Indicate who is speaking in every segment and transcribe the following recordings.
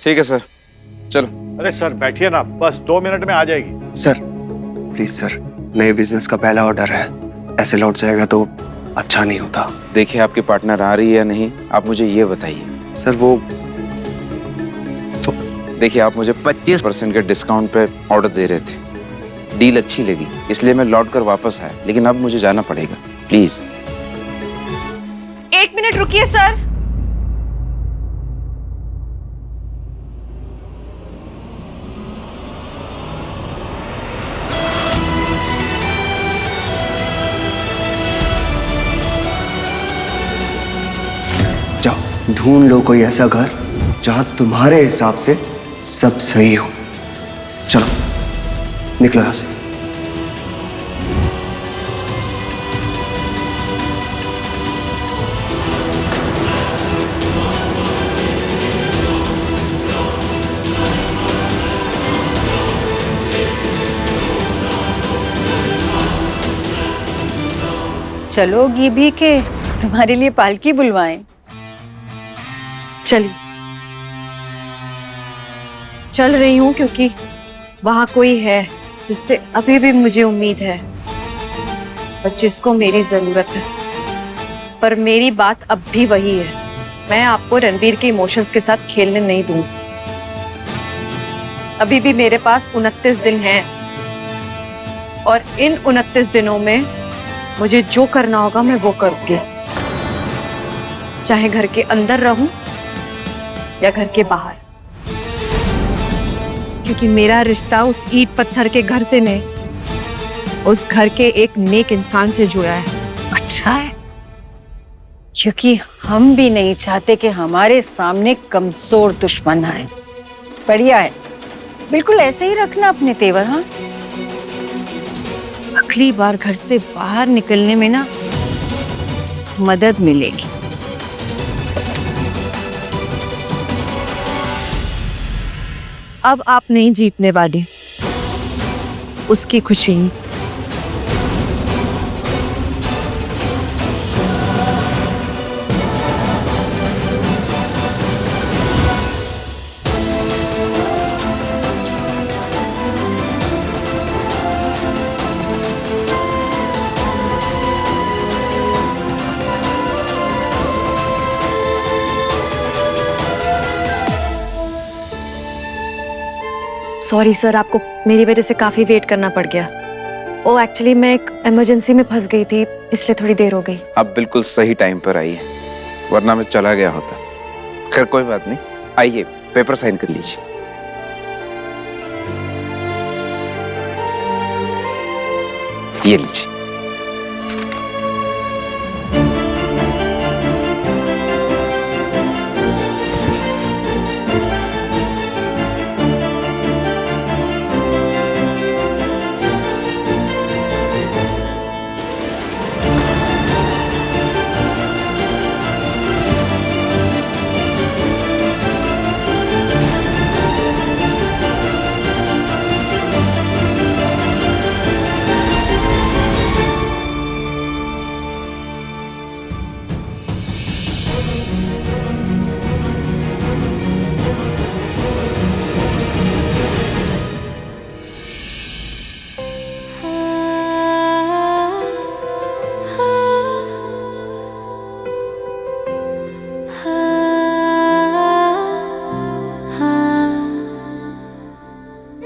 Speaker 1: ठीक है सर, चलो।
Speaker 2: अरे सर बैठिए ना, बस 2 मिनट में आ जाएगी।
Speaker 3: सर प्लीज सर, नए बिजनेस का पहला ऑर्डर है, ऐसे लौट जाएगा तो अच्छा नहीं होता।
Speaker 1: देखिए आपकी पार्टनर आ रही है या नहीं, आप मुझे ये बताइए।
Speaker 3: सर वो तो
Speaker 1: देखिए आप मुझे 25% के डिस्काउंट पे ऑर्डर दे रहे थे, डील अच्छी लगी इसलिए मैं लौट कर वापस आया, लेकिन अब मुझे जाना पड़ेगा, प्लीज।
Speaker 4: 1 मिनट रुकिए सर।
Speaker 3: जाओ ढूंढ लो कोई ऐसा घर जहां तुम्हारे हिसाब से सब सही हो। चलो निकलो यहां से।
Speaker 5: चलोगी भी के तुम्हारे लिए पालकी बुलवाएं?
Speaker 4: चलिए, चल रही हूँ क्योंकि वहां कोई है जिससे अभी भी मुझे उम्मीद है और जिसको मेरी जरूरत है। पर मेरी बात अब भी वही है, मैं आपको रणबीर के इमोशंस के साथ खेलने नहीं दूंगी। अभी भी मेरे पास 29 दिन हैं और इन 29 दिनों में मुझे जो करना होगा मैं वो करूंगी, चाहे घर के अंदर रहूं या घर के बाहर, क्योंकि मेरा रिश्ता उस ईंट पत्थर के घर से नहीं, उस घर के एक नेक इंसान से जुड़ा है।
Speaker 5: अच्छा है, क्योंकि हम भी नहीं चाहते कि हमारे सामने कमजोर दुश्मन आए। बढ़िया है, बिल्कुल ऐसे ही रखना अपने तेवर। हाँ,
Speaker 4: अगली बार घर से बाहर निकलने में ना मदद मिलेगी। अब आप नहीं जीतने वाले, उसकी खुशी। सॉरी सर, आपको मेरी वजह से काफी वेट करना पड़ गया। ओ एक्चुअली मैं एक इमरजेंसी में फंस गई थी, इसलिए थोड़ी देर हो गई।
Speaker 1: आप बिल्कुल सही टाइम पर आई है, वरना मैं चला गया होता। खैर कोई बात नहीं, आइए पेपर साइन कर लीजिए। ये लीजिए।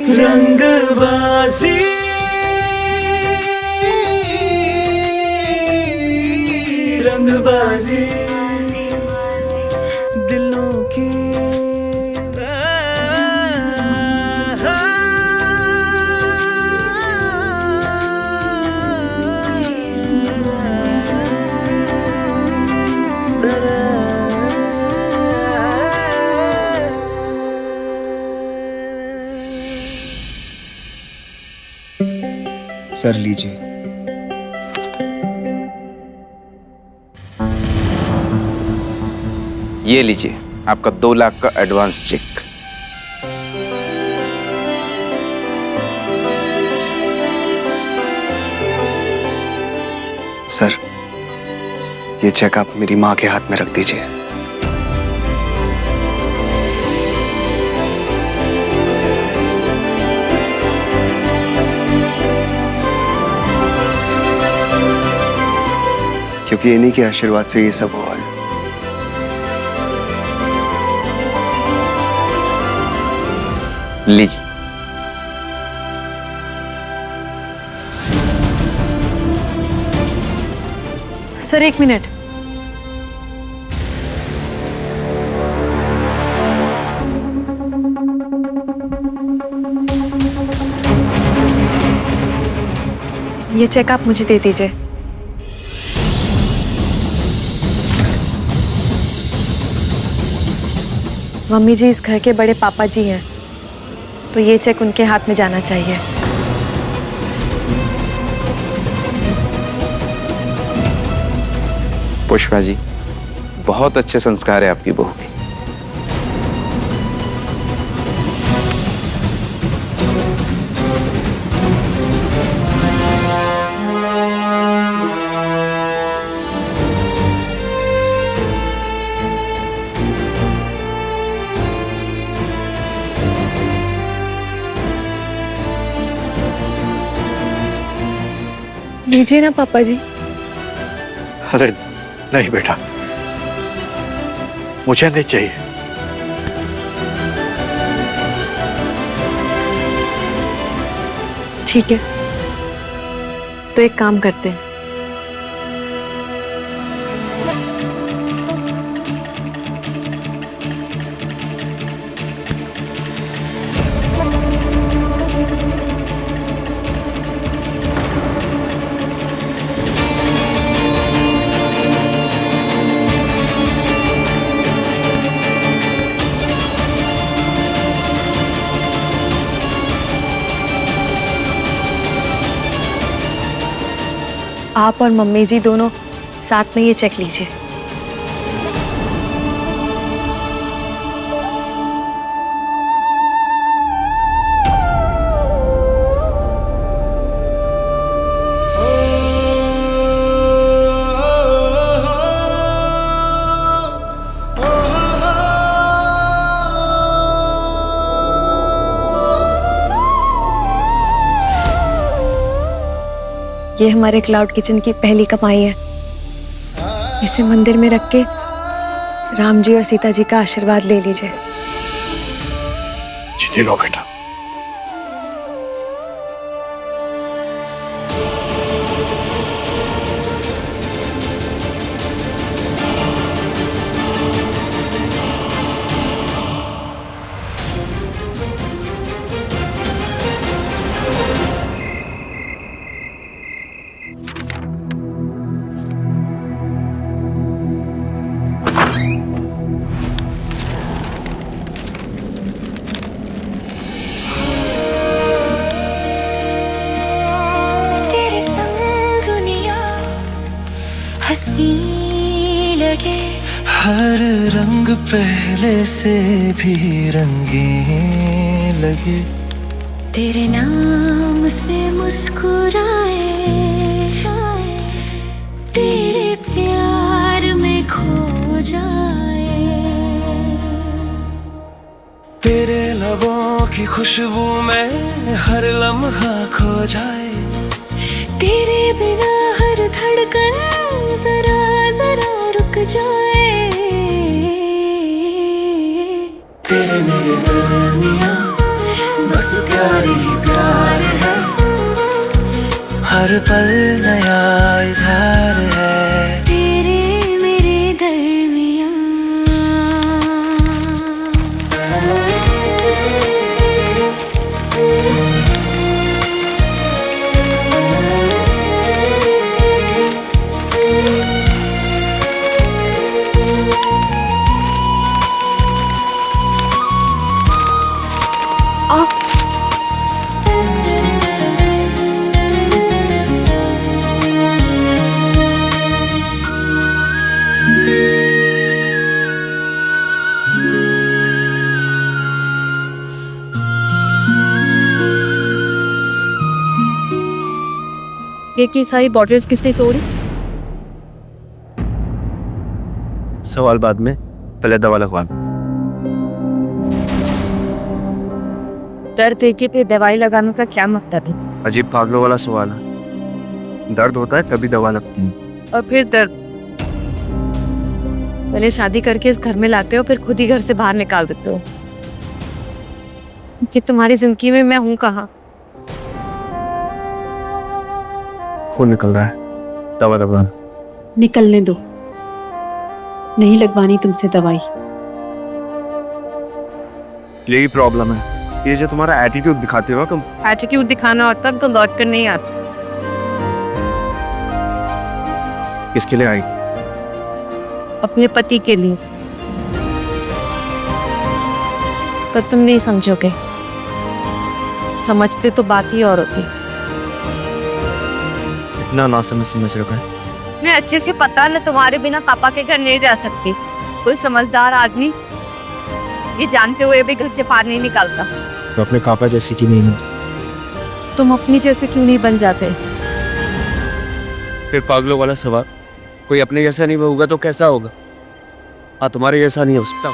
Speaker 6: रंगबाजी रंगबाजी दिलों की
Speaker 3: सर लीजिए।
Speaker 1: ये लीजिए आपका 2 लाख का एडवांस चेक।
Speaker 3: सर ये चेक आप मेरी माँ के हाथ में रख दीजिए। क्योंकि इन्हीं के आशीर्वाद से ये सब हुआ है।
Speaker 1: लीजिए।
Speaker 4: Sir 1 minute. ये चेक आप मुझे दे दीजिए। मम्मी जी इस घर के बड़े पापा जी हैं, तो ये चेक उनके हाथ में जाना चाहिए।
Speaker 1: पुष्पा जी, बहुत अच्छे संस्कार है आपकी बहू के।
Speaker 4: लीजिए ना पापा जी।
Speaker 2: अरे नहीं बेटा, मुझे नहीं चाहिए।
Speaker 4: ठीक है, तो एक काम करते हैं। आप और मम्मी जी दोनों साथ में ये चेक लीजिए। ये हमारे क्लाउड किचन की पहली कमाई है। इसे मंदिर में रख के राम जी और सीता जी का आशीर्वाद ले लीजिए।
Speaker 2: जीती रहो बेटा।
Speaker 7: हंसी लगे,
Speaker 6: हर रंग पहले से भी रंगीन लगे,
Speaker 7: तेरे नाम से मुस्कुराए, तेरे प्यार में खो जाए,
Speaker 6: तेरे लबों की खुशबू में हर लम्हा खो जाए,
Speaker 7: तेरे बिना हर धड़कन जरा जरा रुक जाए,
Speaker 6: तेरे मेरे दरमियां बस प्यार ही प्यार है, हर पल नया इजहार है,
Speaker 7: तेरे मेरे दरमियां।
Speaker 4: ये सारी बॉटल्स किसने तोड़ी?
Speaker 3: सवाल बाद में, पहले दवा लगवा।
Speaker 5: दर्द देखे पे दवाई लगाने का क्या मतलब है?
Speaker 3: अजीब पागलों वाला सवाल है। दर्द होता है तभी दवा लगती है।
Speaker 4: और फिर दर्द। पहले शादी करके इस घर में लाते हो, फिर खुद ही घर से बाहर निकाल देते हो। कि तुम्हारी जिंदगी में मैं हूं कहाँ?
Speaker 3: खून निकल रहा है, दवा दबा।
Speaker 8: निकलने दो, नहीं लगवानी तुमसे दवाई।
Speaker 3: यही प्रॉब्लम है, ये जो तुम्हारा एटीट्यूड दिखाते हो तुम।
Speaker 4: एटीट्यूड दिखाना होता तो लौट कर नहीं आती।
Speaker 3: किसके लिए आई?
Speaker 4: अपने पति के लिए। पर तुम नहीं समझोगे, समझते तो बात ही और होती।
Speaker 3: इतना ना समझ रखा है।
Speaker 4: मैं अच्छे से पता न तुम्हारे बिना पापा के घर नहीं रह सकती। कोई समझदार आदमी ये जानते हुए भी घर से बाहर नहीं निकालता।
Speaker 3: तो अपने पापा जैसी की नहीं है।
Speaker 4: तुम अपनी जैसे क्यों नहीं बन जाते?
Speaker 3: फिर पागलों वाला सवाल, कोई अपने जैसा नहीं होगा तो कैसा होगा? हाँ, तुम्हारे जैसा नहीं हो सकता।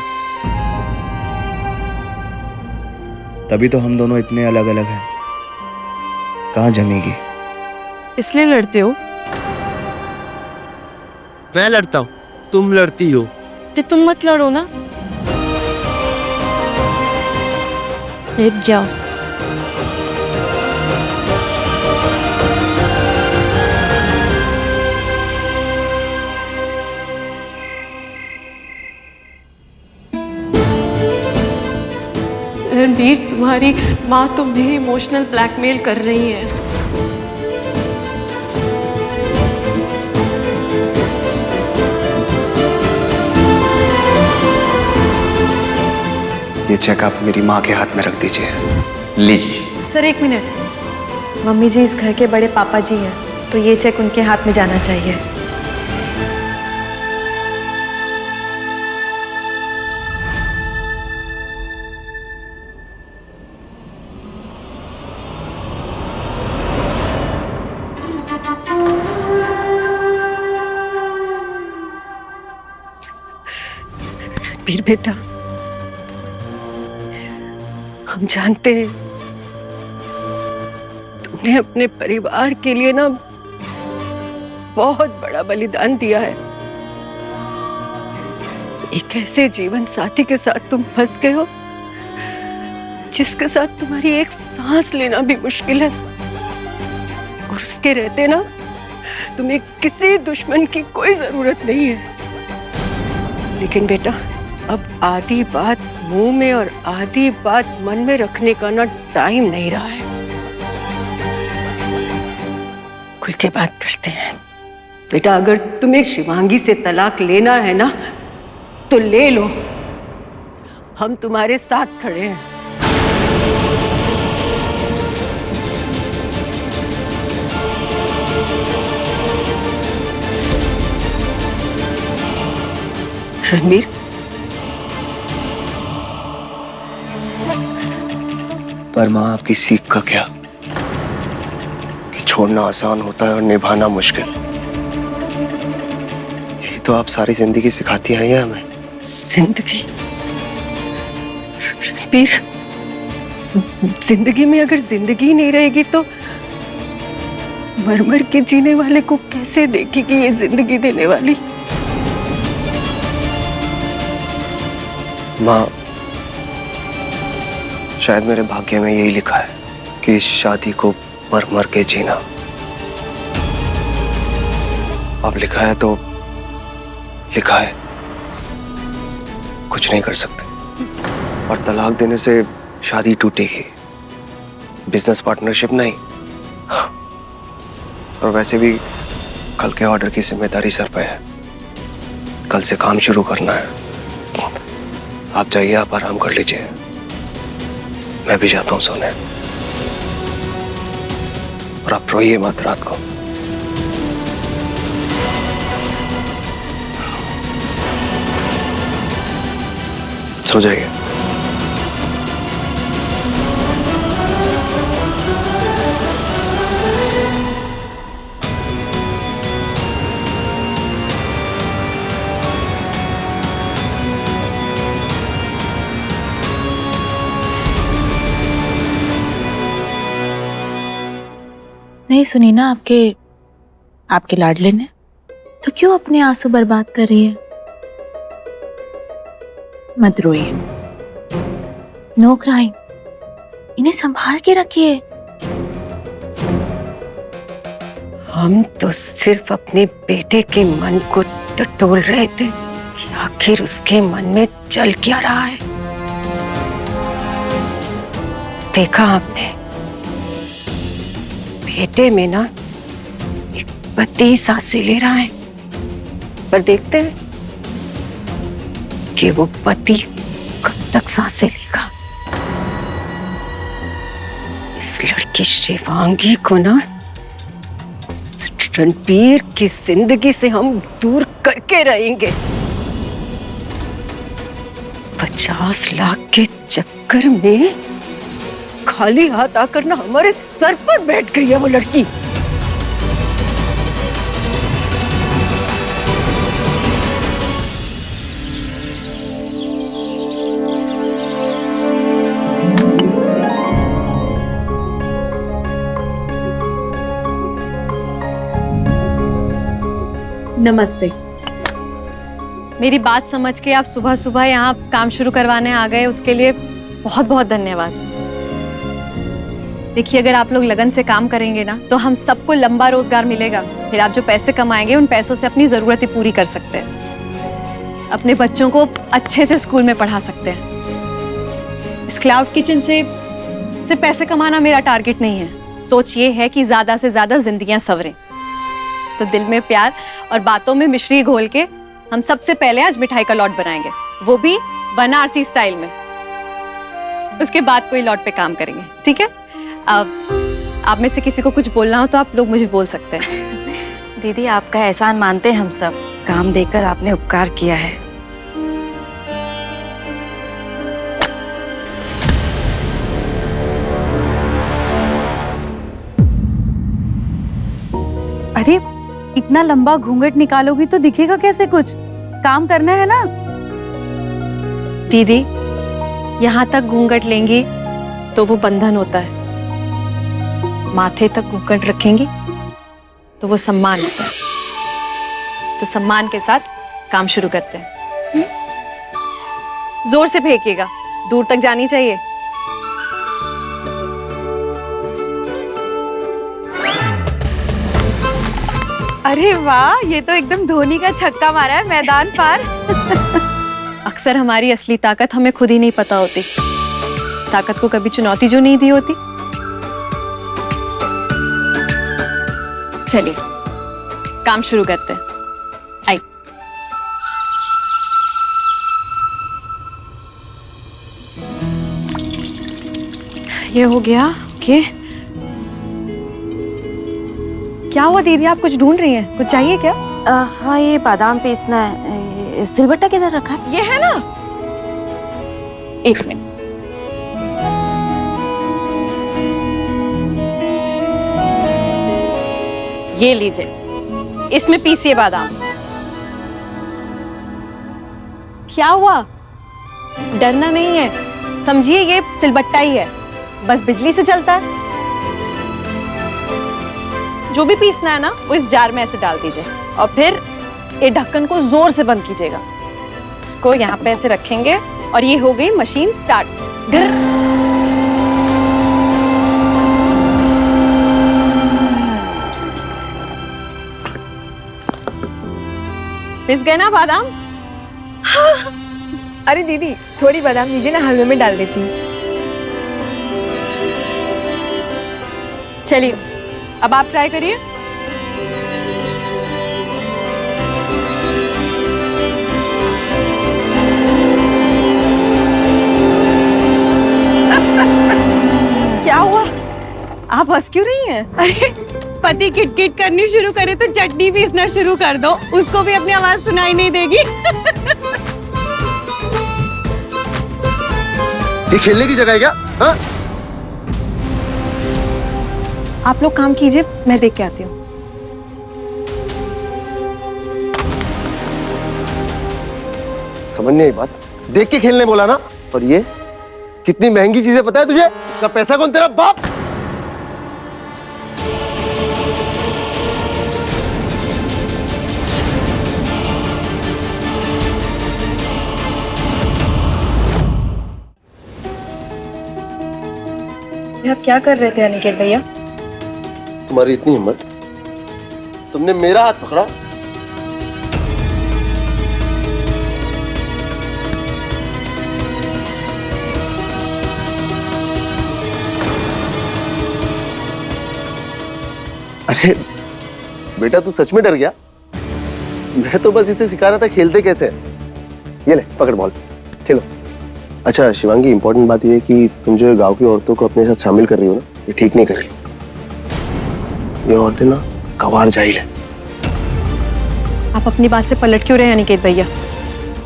Speaker 3: तभी तो हम दोनों इतने अलग अलग हैं। कहाँ जमेगी?
Speaker 4: इसलिए लड़ते हो?
Speaker 3: मैं लड़ता हूँ, तुम लड़ती हो।
Speaker 4: तो तुम मत लड़ो ना, बैठ जाओ। रणबीर, तुम्हारी माँ तुम्हें इमोशनल ब्लैकमेल कर रही है।
Speaker 3: ये चेक आप मेरी माँ के हाथ में रख दीजिए।
Speaker 1: लीजिए।
Speaker 4: सर एक मिनट, मम्मी जी इस घर के बड़े पापा जी हैं, तो ये चेक उनके हाथ में जाना चाहिए।
Speaker 5: रणबीर बेटा, हम जानते हैं तुमने अपने परिवार के लिए ना बहुत बड़ा बलिदान दिया है। एक ऐसे जीवन साथी के साथ तुम फंस गए हो जिसके साथ तुम्हारी एक सांस लेना भी मुश्किल है, और उसके रहते ना तुम्हें किसी दुश्मन की कोई जरूरत नहीं है। लेकिन बेटा, अब आधी बात मुंह में और आधी बात मन में रखने का ना टाइम नहीं रहा है। खुल के बात करते हैं। बेटा, अगर तुम्हें शिवांगी से तलाक लेना है ना तो ले लो, हम तुम्हारे साथ खड़े हैं। रणबीर,
Speaker 3: पर माँ, आपकी सीख का क्या कि छोड़ना आसान होता है और निभाना मुश्किल। यही तो आप सारी जिंदगी सिखाती आई हैं हमें।
Speaker 5: जिंदगी? रणबीर, जिंदगी में अगर जिंदगी नहीं रहेगी तो मर मर के जीने वाले को कैसे देखेगी ये जिंदगी देने वाली?
Speaker 3: माँ, शायद मेरे भाग्य में यही लिखा है कि इस शादी को मर मर के जीना। अब लिखा है तो लिखा है, कुछ नहीं कर सकते। और तलाक देने से शादी टूटेगी, बिजनेस पार्टनरशिप नहीं। और वैसे भी कल के ऑर्डर की जिम्मेदारी सर पे है, कल से काम शुरू करना है। आप जाइए, आप आराम कर लीजिए, मैं भी जाता हूँ सोने। और आप रोइए मत रात को। सो जाइए।
Speaker 9: नहीं सुनी ना आपके लाडले ने?
Speaker 7: तो क्यों अपने आंसू बर्बाद कर रही है? मत रोइए, नो क्राइंग, इन्हें संभाल के रखिए।
Speaker 5: हम तो सिर्फ अपने बेटे के मन को टटोल रहे थे कि आखिर उसके मन में चल क्या रहा है। देखा आपने, बेटे में ना एक पति सांसें ले रहा है, पर देखते हैं कि वो पति कब तक सांसें लेगा। इस लड़की शिवांगी को ना रणबीर की जिंदगी से हम दूर करके रहेंगे। 50 लाख के चक्कर में खाली हाथ आकर ना हमारे सर पर बैठ गई है वो लड़की।
Speaker 8: नमस्ते।
Speaker 4: मेरी बात समझ के आप सुबह सुबह यहाँ काम शुरू करवाने आ गए, उसके लिए बहुत बहुत धन्यवाद। देखिए, अगर आप लोग लगन से काम करेंगे ना तो हम सबको लंबा रोजगार मिलेगा। फिर आप जो पैसे कमाएंगे उन पैसों से अपनी जरूरतें पूरी कर सकते हैं, अपने बच्चों को अच्छे से स्कूल में पढ़ा सकते हैं। इस क्लाउड किचन से सिर्फ पैसे कमाना मेरा टारगेट नहीं है। सोच ये है कि ज्यादा से ज्यादा जिंदगियां संवरें। तो दिल में प्यार और बातों में मिश्री घोल के हम सबसे पहले आज मिठाई का लॉट बनाएंगे, वो भी बनारसी स्टाइल में। उसके बाद कोई लॉट पे काम करेंगे, ठीक है? अब आप में से किसी को कुछ बोलना हो तो आप लोग मुझे बोल सकते हैं।
Speaker 9: दीदी, आपका एहसान मानते हैं हम सब। काम देकर आपने उपकार किया है।
Speaker 4: अरे, इतना लंबा घूंघट निकालोगी तो दिखेगा कैसे कुछ? काम करना है ना दीदी। यहाँ तक घूंघट लेंगी तो वो बंधन होता है, माथे तक घूंघट रखेंगी तो वो सम्मान होता है। तो सम्मान के साथ काम शुरू करते हैं। जोर से फेंकिएगा, दूर तक जानी चाहिए। अरे वाह, ये तो एकदम धोनी का छक्का मारा है मैदान पार। अक्सर हमारी असली ताकत हमें खुद ही नहीं पता होती। ताकत को कभी चुनौती जो नहीं दी होती। चलिए काम शुरू करते हैं। आई। ये हो गया। ओके, क्या हुआ दीदी, आप कुछ ढूंढ रही हैं? कुछ चाहिए क्या?
Speaker 9: हाँ, ये बादाम पीसना है। सिलबट्टा किधर रखा है?
Speaker 4: ये है ना, एक मिनट। ये लीजिए, इसमें पीसिए बादाम। क्या हुआ? डरना नहीं है, समझिए ये सिलबट्टा ही है, बस बिजली से चलता है। जो भी पीसना है ना वो इस जार में ऐसे डाल दीजिए और फिर ये ढक्कन को जोर से बंद कीजिएगा। इसको यहाँ पे ऐसे रखेंगे और ये हो गई मशीन स्टार्ट। पिस गए ना बादाम?
Speaker 10: अरे दीदी, थोड़ी बादाम दीजिए ना, हलवे में डाल देती हूँ।
Speaker 4: चलिए अब आप ट्राई करिए। क्या हुआ? आप हंस क्यों रही हैं?
Speaker 10: अरे पति किटकिट करनी शुरू करे तो चटनी पीसना शुरू कर दो, उसको भी अपनी आवाज सुनाई नहीं देगी।
Speaker 3: ये खेलने की जगह है क्या? हाँ?
Speaker 4: आप लोग काम कीजिए, मैं देख के आती हूँ।
Speaker 3: समझ नहीं आई बात। देख के खेलने बोला ना। और ये कितनी महंगी चीजें पता है तुझे? इसका पैसा कौन? तेरा बाप।
Speaker 4: आप क्या कर रहे थे अनिकेत भैया?
Speaker 3: तुम्हारी इतनी हिम्मत, तुमने मेरा हाथ पकड़ा? अरे बेटा, तू सच में डर गया? मैं तो बस इसे सिखा रहा था खेलते कैसे। ये ले पकड़ बॉल, खेलो। अच्छा शिवांगी, इंपॉर्टेंट बात ये है कि तुम जो गांव की औरतों को अपने साथ शामिल कर रही हो ना, ये ठीक नहीं कर रही। ये औरतें ना गंवार जाहिल है।
Speaker 4: आप अपनी बात से पलट क्यों रहे हैं अनिकेत भैया?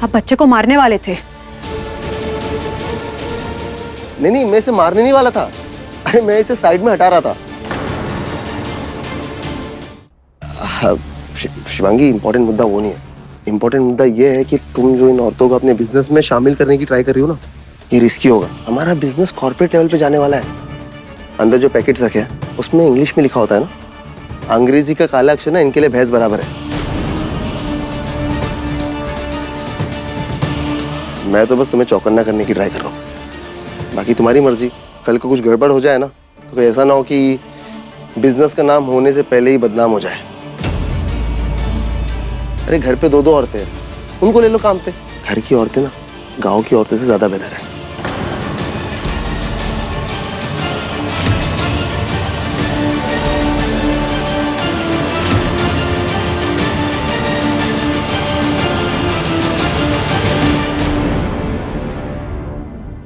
Speaker 4: आप बच्चे को मारने वाले थे।
Speaker 3: नहीं, मैं इसे मारने नहीं वाला था। अरे मैं इसे साइड में हटा रहा था। शिवांगी, इंपॉर्टेंट मुद्दा वो नहीं है। इंपॉर्टेंट मुद्दा ये है कि तुम जो इन औरतों को अपने बिजनेस में शामिल करने की ट्राई कर रही हो ना, ये रिस्की होगा। हमारा बिजनेस कॉर्पोरेट लेवल पे जाने वाला है। अंदर जो पैकेट्स रखे हैं उसमें इंग्लिश में लिखा होता है ना, अंग्रेजी का काला अक्षर ना इनके लिए भैंस बराबर है। मैं तो बस तुम्हें चौकन्ना करने की ट्राई कर रहा हूँ, बाकी तुम्हारी मर्जी। कल को कुछ गड़बड़ हो जाए ना तो ऐसा ना हो कि बिजनेस का नाम होने से पहले ही बदनाम हो जाए। अरे घर पे 2 औरतें हैं, उनको ले लो काम पे। घर की औरतें ना गांव की औरतें से ज्यादा बेहतर है।